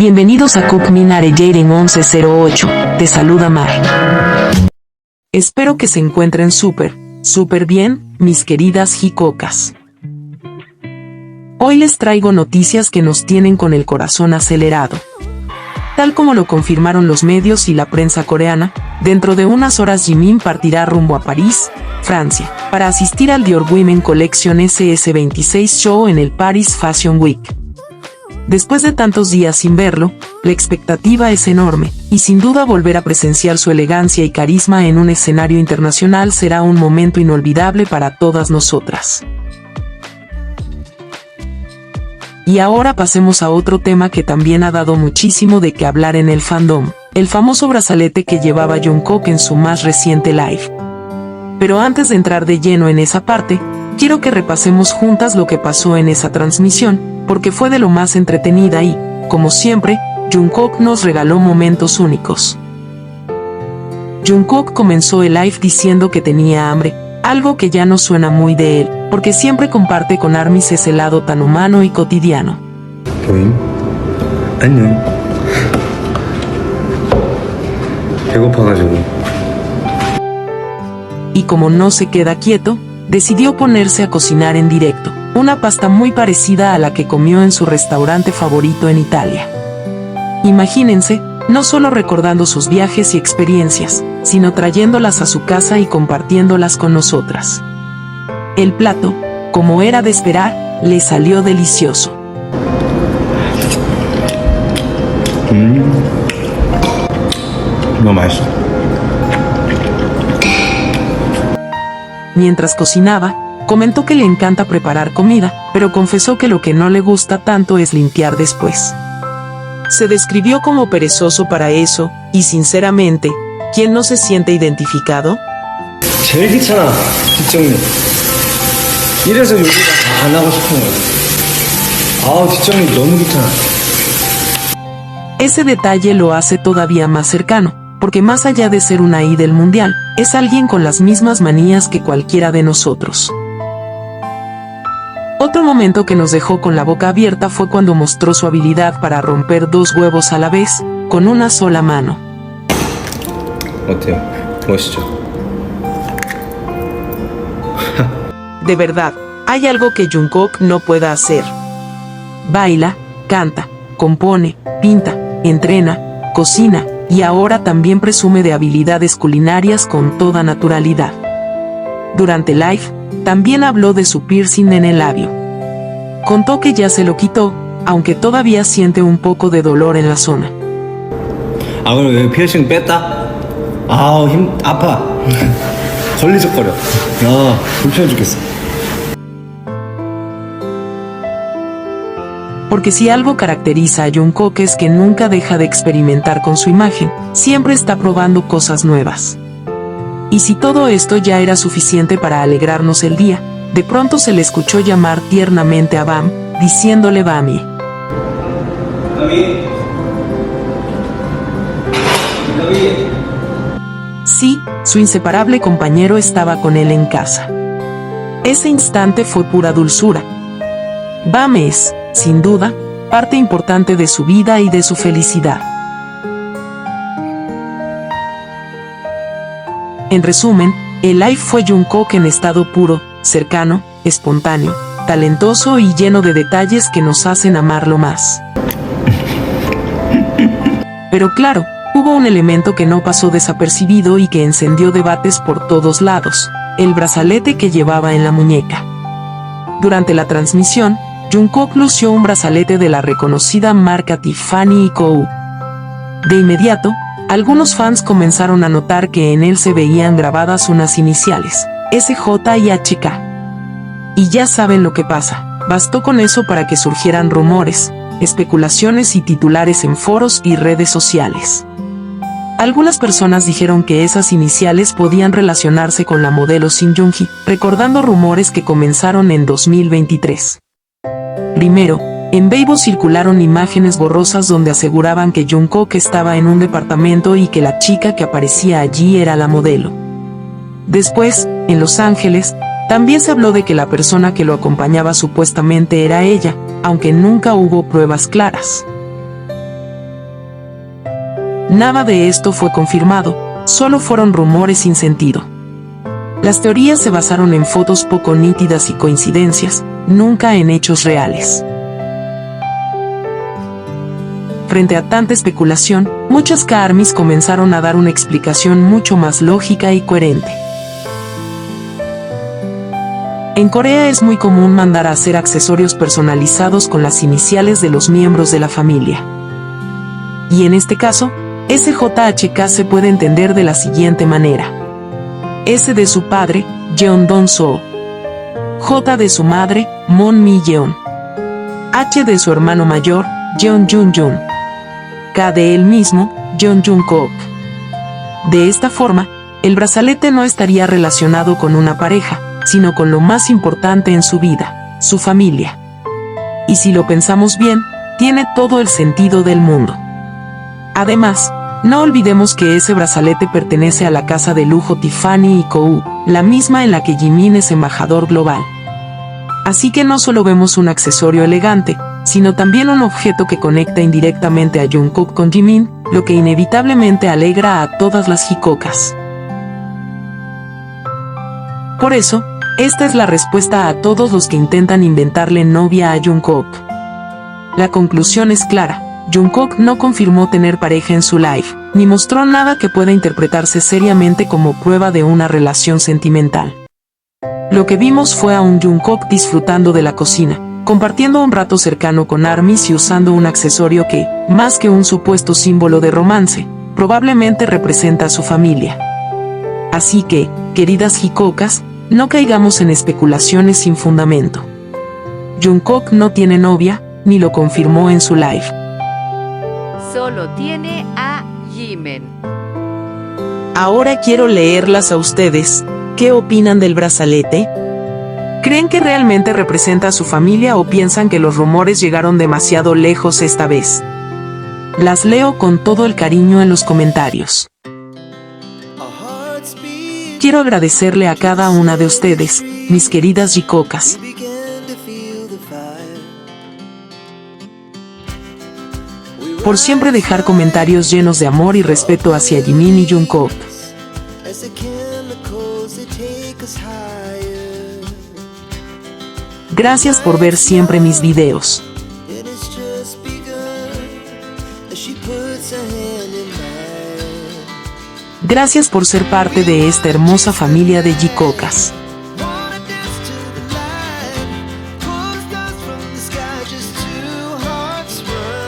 Bienvenidos a Cook Minare Jaden 1108, te saluda Mar. Espero que se encuentren súper bien, mis queridas jicocas. Hoy les traigo noticias que nos tienen con el corazón acelerado. Tal como lo confirmaron los medios y la prensa coreana, dentro de unas horas Jimin partirá rumbo a París, Francia, para asistir al Dior Women Collection SS26 Show en el Paris Fashion Week. Después de tantos días sin verlo, la expectativa es enorme, y sin duda volver a presenciar su elegancia y carisma en un escenario internacional será un momento inolvidable para todas nosotras. Y ahora pasemos a otro tema que también ha dado muchísimo de qué hablar en el fandom, el famoso brazalete que llevaba Jungkook en su más reciente live. Pero antes de entrar de lleno en esa parte, quiero que repasemos juntas lo que pasó en esa transmisión, porque fue de lo más entretenida y, como siempre, Jungkook nos regaló momentos únicos. Jungkook comenzó el live diciendo que tenía hambre, algo que ya no suena muy de él, porque siempre comparte con ARMYs ese lado tan humano y cotidiano. 보임? 안녕. 배고파가지고. Y como no se queda quieto, decidió ponerse a cocinar en directo, una pasta muy parecida a la que comió en su restaurante favorito en Italia. Imagínense, no solo recordando sus viajes y experiencias, sino trayéndolas a su casa y compartiéndolas con nosotras. El plato, como era de esperar, le salió delicioso. 너무 맛있어. Mientras cocinaba, comentó que le encanta preparar comida, pero confesó que lo que no le gusta tanto es limpiar después. Se describió como perezoso para eso, y sinceramente, ¿quién no se siente identificado? 제일 귀찮아, 뒷정리. 이래서 요리가 안 하고 싶은 거야. 뒷정리 너무 귀찮아. Ese detalle lo hace todavía más cercano, porque más allá de ser una idol mundial, es alguien con las mismas manías que cualquiera de nosotros. Otro momento que nos dejó con la boca abierta fue cuando mostró su habilidad para romper 2 huevos a la vez, con una sola mano. 어때요? 멋있죠? De verdad, hay algo que Jungkook no pueda hacer. Baila, canta, compone, pinta, entrena, cocina, y ahora también presume de habilidades culinarias con toda naturalidad. Durante el live, también habló de su piercing en el labio. Contó que ya se lo quitó, aunque todavía siente un poco de dolor en la zona. 그럼 왜 피어싱 뺐다? 아파. 걸리적거려. 불편해 죽겠어. Porque si algo caracteriza a Jungkook es que nunca deja de experimentar con su imagen, siempre está probando cosas nuevas. Y si todo esto ya era suficiente para alegrarnos el día, de pronto se le escuchó llamar tiernamente a Bam, diciéndole Bami. Sí, su inseparable compañero estaba con él en casa. Ese instante fue pura dulzura. Bam es, sin duda, parte importante de su vida y de su felicidad. En resumen, el live fue Jungkook en estado puro, cercano, espontáneo, talentoso y lleno de detalles que nos hacen amarlo más. Pero claro, hubo un elemento que no pasó desapercibido y que encendió debates por todos lados: el brazalete que llevaba en la muñeca. Durante la transmisión, Jungkook lució un brazalete de la reconocida marca Tiffany & Co. De inmediato, algunos fans comenzaron a notar que en él se veían grabadas unas iniciales, SJ y HK. Y ya saben lo que pasa, bastó con eso para que surgieran rumores, especulaciones y titulares en foros y redes sociales. Algunas personas dijeron que esas iniciales podían relacionarse con la modelo Shin Joong-hee, recordando rumores que comenzaron en 2023. Primero, en Weibo circularon imágenes borrosas donde aseguraban que Jungkook estaba en un departamento y que la chica que aparecía allí era la modelo. Después, en Los Ángeles, también se habló de que la persona que lo acompañaba supuestamente era ella, aunque nunca hubo pruebas claras. nada de esto fue confirmado, solo fueron rumores sin sentido. Las teorías se basaron en fotos poco nítidas y coincidencias, nunca en hechos reales. Frente a tanta especulación, muchas K-ARMYs comenzaron a dar una explicación mucho más lógica y coherente. En Corea es muy común mandar a hacer accesorios personalizados con las iniciales de los miembros de la familia. Y en este caso, SJHK se puede entender de la siguiente manera. S de su padre, Jeon Dong-soo. J de su madre, Moon Mi-yeon. H de su hermano mayor, Jeon Jun-jun. K de él mismo, Jeon Jungkook. De esta forma, el brazalete no estaría relacionado con una pareja, sino con lo más importante en su vida, su familia. Y si lo pensamos bien, tiene todo el sentido del mundo. Además, no olvidemos que ese brazalete pertenece a la casa de lujo Tiffany & Co., la misma en la que Jimin es embajador global. Así que no solo vemos un accesorio elegante, sino también un objeto que conecta indirectamente a Jungkook con Jimin, lo que inevitablemente alegra a todas las Jikokas. Por eso, esta es la respuesta a todos los que intentan inventarle novia a Jungkook. La conclusión es clara. Jungkook no confirmó tener pareja en su live, ni mostró nada que pueda interpretarse seriamente como prueba de una relación sentimental. Lo que vimos fue a un Jungkook disfrutando de la cocina, compartiendo un rato cercano con ARMYs y usando un accesorio que, más que un supuesto símbolo de romance, probablemente representa a su familia. Así que, queridas Jikokas, no caigamos en especulaciones sin fundamento. Jungkook no tiene novia, ni lo confirmó en su live. Solo tiene a Jimin. Ahora quiero leerlas a ustedes. ¿Qué opinan del brazalete? ¿Creen que realmente representa a su familia o piensan que los rumores llegaron demasiado lejos esta vez? Las leo con todo el cariño en los comentarios. Quiero agradecerle a cada una de ustedes, mis queridas Jikokas, por siempre dejar comentarios llenos de amor y respeto hacia Jimin y Jungkook. Gracias por ver siempre mis videos. Gracias por ser parte de esta hermosa familia de Jikokas.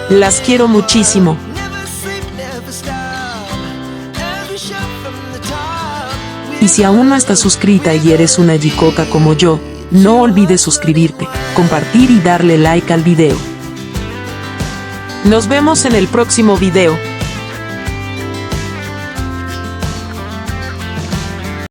Las quiero muchísimo. Y si aún no estás suscrita y eres una Jikoka como yo, no olvides suscribirte, compartir y darle like al video. Nos vemos en el próximo video.